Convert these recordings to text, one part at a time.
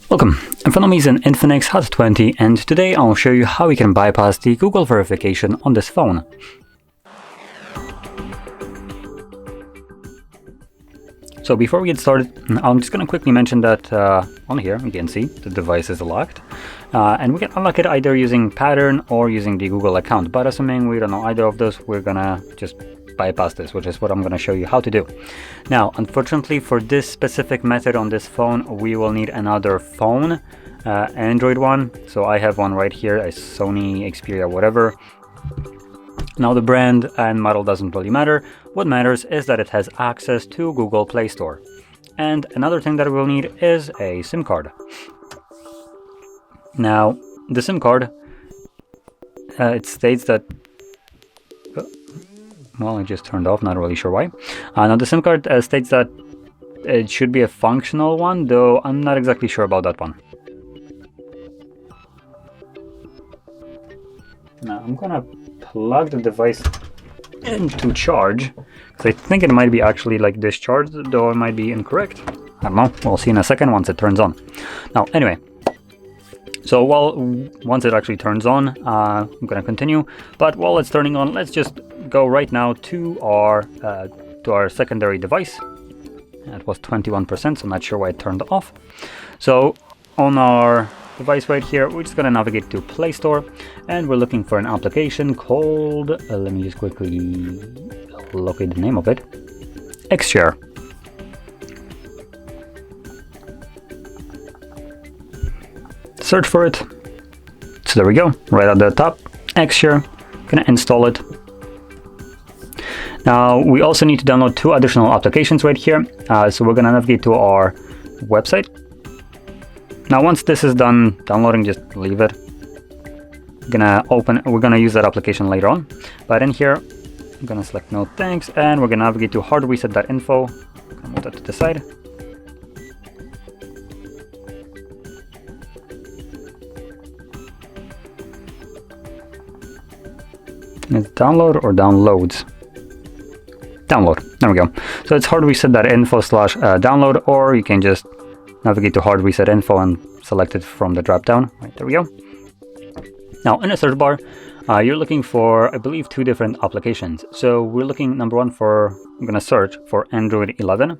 Welcome, in front of me is an INFINIX Hot 20 and today I'll show you how you can bypass the Google verification on this phone. So before we get started, I'm just going to quickly mention that on here you can see the device is locked and we can unlock it either using pattern or using the Google account, but assuming we don't know either of those, we're gonna just bypass this, which is what I'm going to show you how to do. Now, unfortunately for this specific method on this phone, we will need another phone, Android one. So I have one right here, a Sony Xperia whatever. Now the brand and model doesn't really matter. What matters is that it has access to Google Play Store. And another thing that we'll need is a SIM card. Now, the SIM card, it states that well, it just turned off, not really sure why. Now the SIM card states that it should be a functional one, though I'm not exactly sure about that one. Now I'm gonna plug the device into charge, because I think it might be actually like discharged, though it might be incorrect. I don't know, we'll see in a second once it turns on. Now, anyway. So once it actually turns on, I'm gonna continue. But while it's turning on, let's just go right now to our secondary device. It was 21%, so I'm not sure why it turned off. So on our device right here, we're just gonna navigate to Play Store, and we're looking for an application called. Let me just quickly locate the name of it. Xshare. Search for it. So there we go, right at the top, Xshare. Gonna install it. Now we also need to download two additional applications right here. So we're gonna navigate to our website. Now once this is done downloading, just leave it. We're gonna use that application later on. But in here, I'm gonna select no thanks, and we're gonna navigate to HardReset.Info. Gonna move that to the side. It's download or downloads? Download. There we go. So it's HardReset.Info/download, or you can just navigate to HardReset.Info and select it from the drop down. Right, there we go. Now in the search bar, you're looking for, I believe, two different applications. So we're looking, number one, I'm gonna search for Android 11.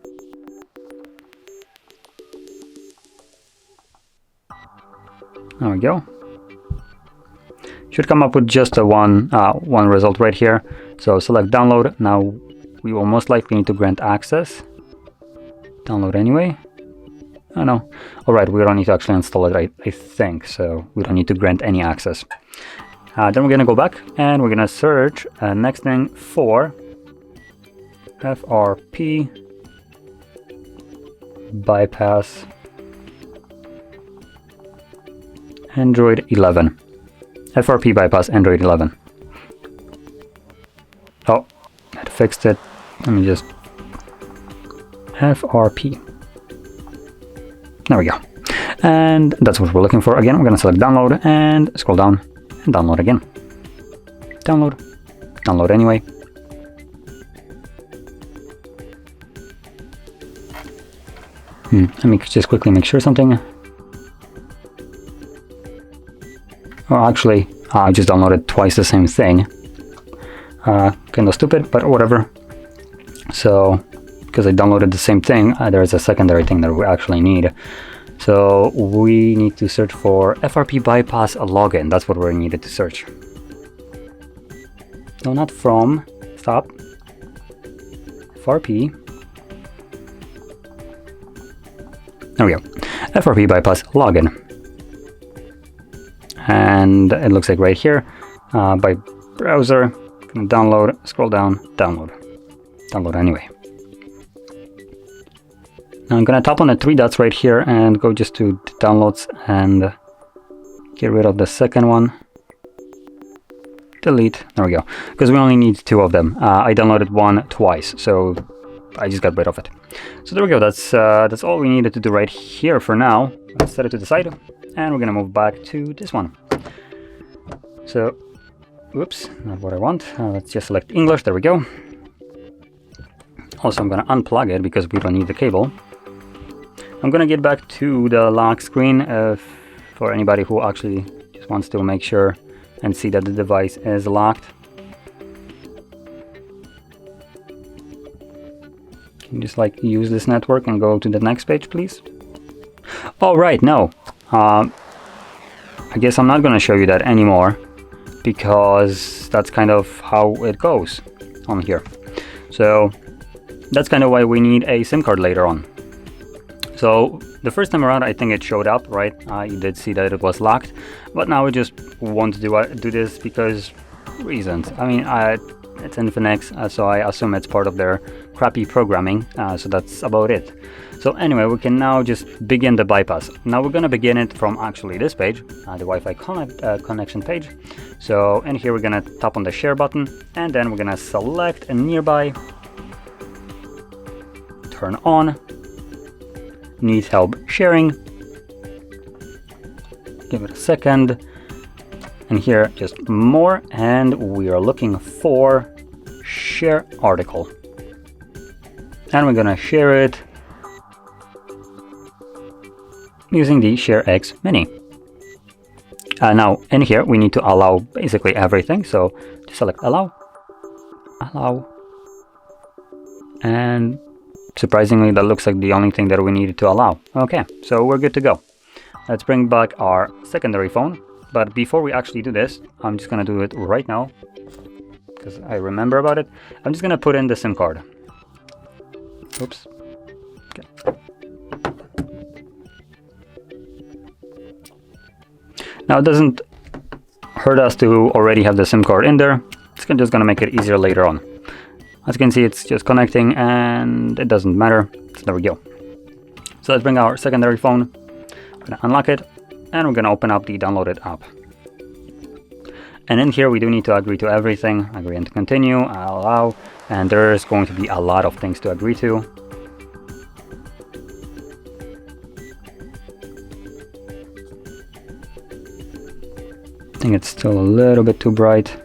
There we go. Should come up with just a one result right here. So select download. Now we will most likely need to grant access. Download anyway. Oh no. Alright, we don't need to actually install it, I think. So we don't need to grant any access. Then we're gonna go back and we're gonna search next thing for FRP bypass Android 11. FRP bypass Android 11. Oh, it fixed it. Let me just FRP. There we go. And that's what we're looking for. Again, we're going to select download and scroll down and download again. Download. Download anyway. Let me just quickly make sure something. Oh, actually, I just downloaded twice the same thing. Kind of stupid, but whatever. So, because I downloaded the same thing, there's a secondary thing that we actually need. So we need to search for FRP bypass login. That's what we needed to search. No, not from. Stop. FRP. There we go. FRP bypass login. And it looks like right here, by browser, download, scroll down, download. Download anyway. Now I'm gonna tap on the three dots right here and go just to downloads and get rid of the second one. Delete, there we go. Because we only need two of them. I downloaded one twice, so I just got rid of it. So there we go, that's all we needed to do right here for now. Let's set it to the side. And we're gonna move back to this one. So, whoops, not what I want. Let's just select English, there we go. Also, I'm gonna unplug it because we don't need the cable. I'm gonna get back to the lock screen for anybody who actually just wants to make sure and see that the device is locked. Can you just like use this network and go to the next page, please? Oh, right, no. I guess I'm not gonna show you that anymore because that's kind of how it goes on here. So that's kind of why we need a SIM card later on. So the first time around, I think it showed up, right? You did see that it was locked, but now we just want to do this because reasons. I mean, it's INFINIX, so I assume it's part of their crappy programming, so that's about it. So anyway, we can now just begin the bypass. Now we're gonna begin it from actually this page, the Wi-Fi connection page. So in here, we're gonna tap on the share button, and then we're gonna select a nearby, turn on, need help sharing, give it a second, and here just more, and we are looking for share article, and we're gonna share it using the ShareX mini. Now in here we need to allow basically everything, so just select allow, and surprisingly that looks like the only thing that we needed to allow. Okay, so we're good to go. Let's bring back our secondary phone, but before we actually do this, I'm just gonna do it right now because I remember about it. I'm just gonna put in the SIM card. Oops. Okay. Now it doesn't hurt us to already have the SIM card in there. It's just gonna make it easier later on. As you can see, it's just connecting and it doesn't matter. So there we go. So let's bring our secondary phone. We're gonna unlock it and we're gonna open up the downloaded app. And in here we do need to agree to everything. Agree and to continue, allow, and there's going to be a lot of things to agree to. I think it's still a little bit too bright.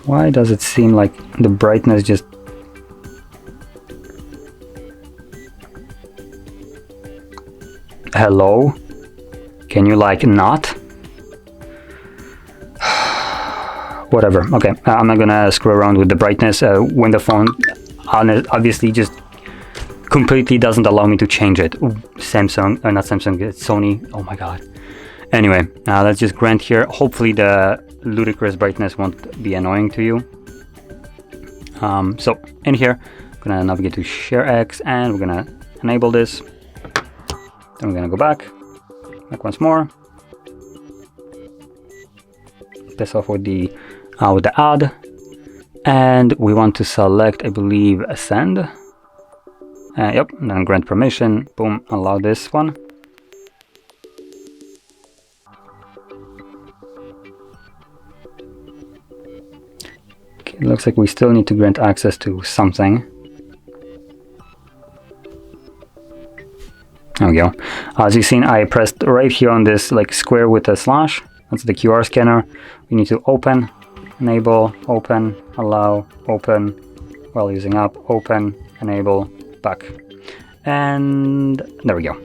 Why does it seem like the brightness just... Hello? Can you like not? Whatever. Okay, I'm not gonna screw around with the brightness when the phone obviously just completely doesn't allow me to change it. Ooh, Samsung, not Samsung, it's Sony. Oh my god. Anyway, let's just grant here. Hopefully the ludicrous brightness won't be annoying to you. So in here, I'm gonna navigate to ShareX and we're gonna enable this. Then we're gonna go back once more. This off with the add, and we want to select, I believe, send. Yep, and then grant permission. Boom, allow this one. Okay, it looks like we still need to grant access to something. There we go. As you've seen, I pressed right here on this like square with a slash. That's the QR scanner. We need to open, enable, open, allow, open, while using app, open, enable, back. And there we go.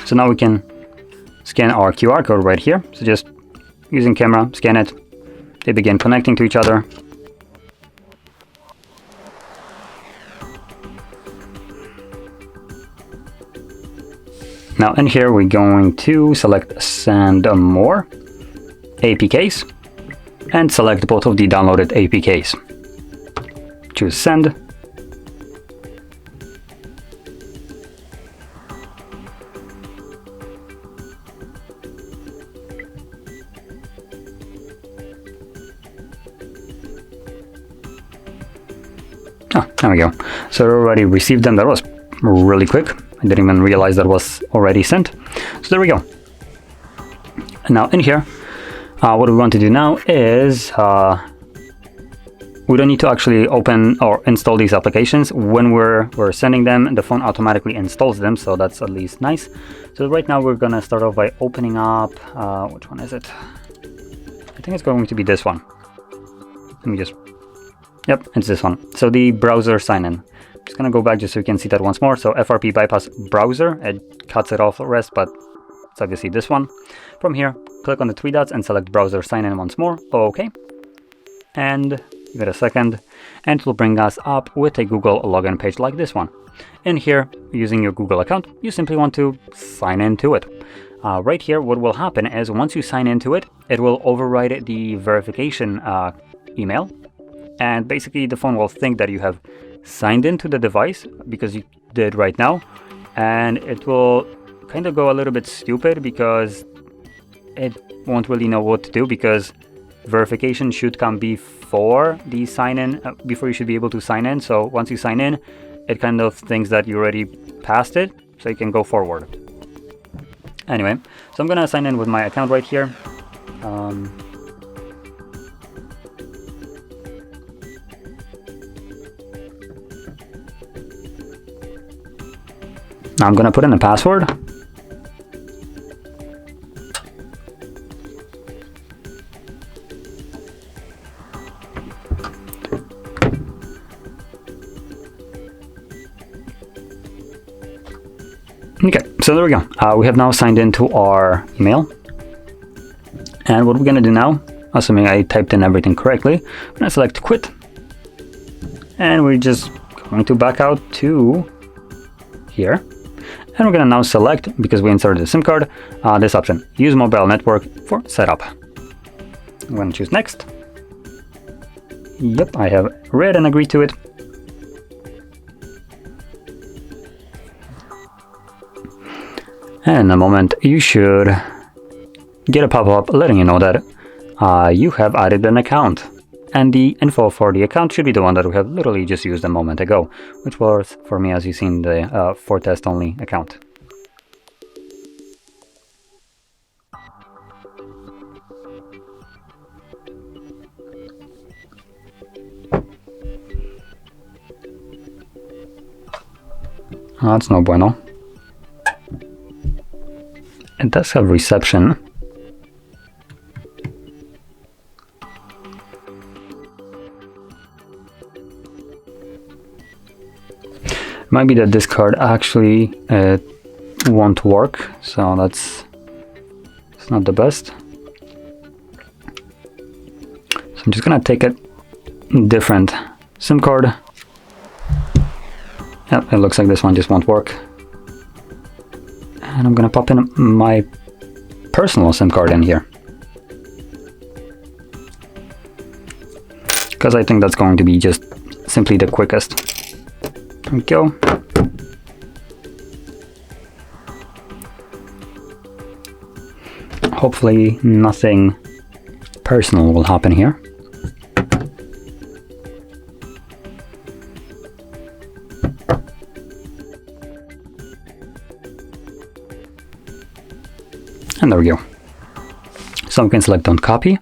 So now we can scan our QR code right here. So just using camera, scan it. They begin connecting to each other. Now in here we're going to select send more APKs and select both of the downloaded APKs. Choose send. There we go. So I already received them. That was really quick. I didn't even realize that was already sent. So there we go. And now in here, what we want to do now is we don't need to actually open or install these applications. When we're sending them, the phone automatically installs them, so that's at least nice. So right now we're gonna start off by opening up, which one is it? I think it's going to be this one. Let me just Yep, it's this one. So the browser sign-in. Just gonna go back just so you can see that once more. So FRP bypass browser, it cuts it off the rest, but it's obviously this one. From here, click on the three dots and select browser sign-in once more. Okay. And give it a second, and it will bring us up with a Google login page like this one. In here, using your Google account, you simply want to sign into it. Right here, what will happen is once you sign into it, it will override the verification email, and basically the phone will think that you have signed into the device because you did right now, and it will kind of go a little bit stupid because it won't really know what to do, because verification should come before the sign-in, before you should be able to sign in. So once you sign in, it kind of thinks that you already passed it, so you can go forward. Anyway, so I'm gonna sign in with my account right here. Now I'm gonna put in a password. Okay, so there we go. We have now signed into our email. And what we're gonna do now, assuming I typed in everything correctly, I'm gonna select quit. And we're just going to back out to here. And we're gonna now select, because we inserted the SIM card, this option, use mobile network for setup. I'm gonna choose next. Yep, I have read and agreed to it. And in a moment, you should get a pop-up letting you know that you have added an account. And the info for the account should be the one that we have literally just used a moment ago, which was, for me, as you've seen, the for test only account. That's no bueno. It does have reception. Might be that this card actually won't work, so it's not the best. So I'm just gonna take a different SIM card. Yep, it looks like this one just won't work. And I'm gonna pop in my personal SIM card in here, because I think that's going to be just simply the quickest. There we go. Hopefully nothing personal will happen here. And there we go. So we can select don't copy,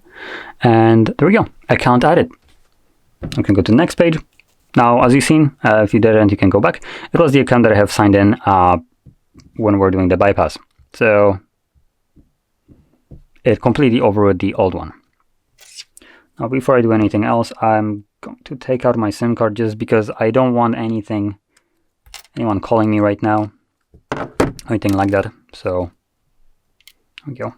and there we go, account added. We can go to the next page. Now, as you've seen, if you didn't, you can go back. It was the account that I have signed in when we're doing the bypass. So it completely overrode the old one. Now, before I do anything else, I'm going to take out my SIM card just because I don't want anyone calling me right now, anything like that. So there we go.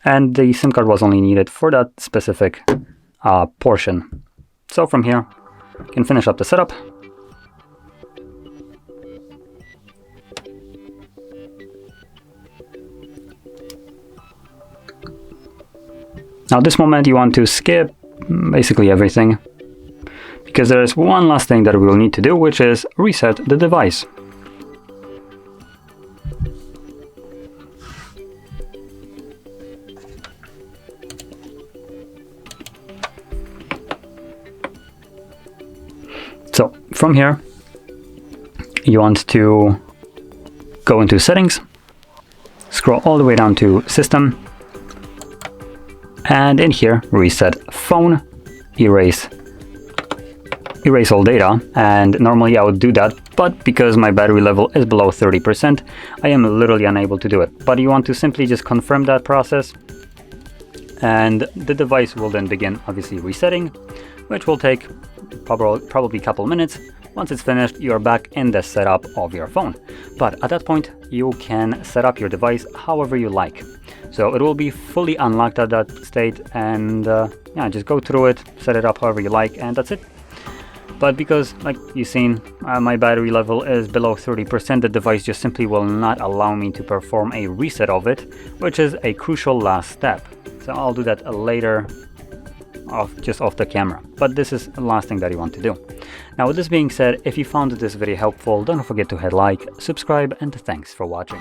And the SIM card was only needed for that specific portion. So from here, you can finish up the setup. Now this moment you want to skip basically everything, because there is one last thing that we will need to do, which is reset the device. So from here, you want to go into settings, scroll all the way down to system, and in here, reset phone, erase all data. And normally I would do that, but because my battery level is below 30%, I am literally unable to do it. But you want to simply just confirm that process, and the device will then begin obviously resetting. which will take probably a couple minutes. Once it's finished, you're back in the setup of your phone. But at that point, you can set up your device however you like. So it will be fully unlocked at that state, and yeah, just go through it, set it up however you like, and that's it. But because, like you've seen, my battery level is below 30%, the device just simply will not allow me to perform a reset of it, which is a crucial last step. So I'll do that later, just off the camera. But this is the last thing that you want to do. Now, with this being said, if you found this video helpful, don't forget to hit like, subscribe, and thanks for watching.